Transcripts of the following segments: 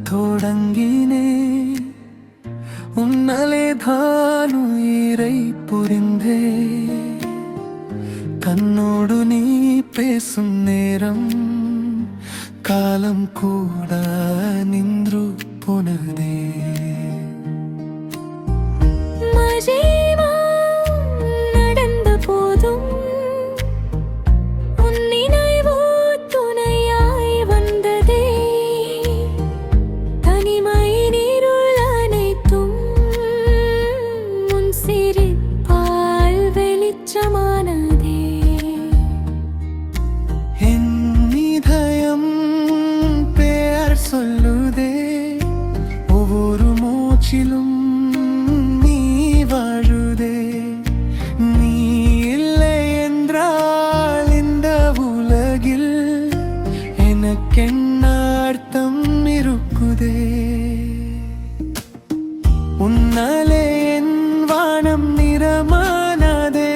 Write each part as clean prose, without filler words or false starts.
தொடங்கினே உன்னலே தான் உயிரை புரிந்தே கண்ணோடு நீ பேசும் நேரம் காலம் கூட நின்று போனதே சொல்லுதே ஒவ்வொரு மூச்சிலும் நீ வாழுதே நீ இல்லை என்றால் இந்த உலகில் எனக்கென்ன அர்த்தம் இருக்குதே உன்னாலே என் வானம் நிறமானதே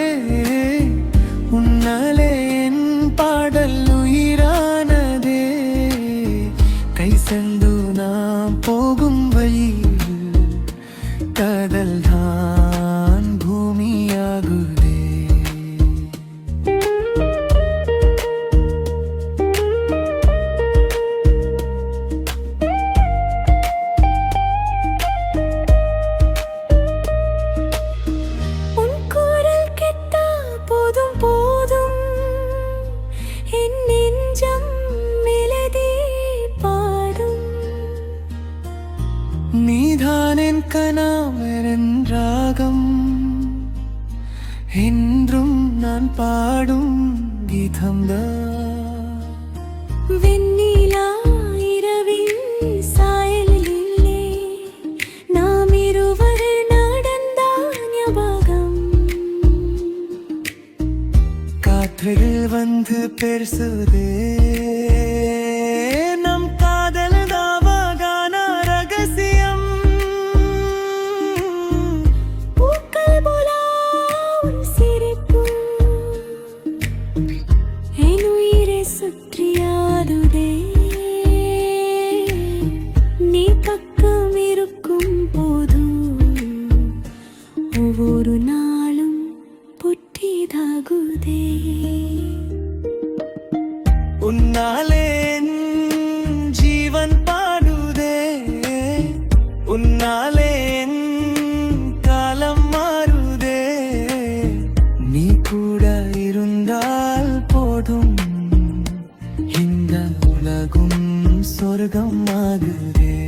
உன்னாலே என் பாடல் உயிரானதே கை சென்று நாம் போகும் வழியில் காதல் தான் பூமியாகுதே உன் குரல் கேட்டா போதும் போதும் என் நெஞ்சம் நீதான் என் கனவென் ராகம் என்றும் நான் பாடும் கீதம்தான் வெண்ணிலா இரவில் சாயலிலே நாம் இருவர் நடந்த ஞாபகம் காற்றில் வந்து பேசுதே நம் காதல் தாவகான ரகசியம் பூக்கள் போல ஒரு சிரிப்பு என் உயிரை சுற்றியாடுதே நீ பக்கம் இருக்கும் போது ஒவ்வொரு நாளும் புட்டிதாகுதே உன்னாலே ஜீவன் பாடுதே உன்னாலே காலம் மாறுதே நீ கூட இருந்தால் போதும் இந்த உலகும் சொர்க்கம் ஆகுதே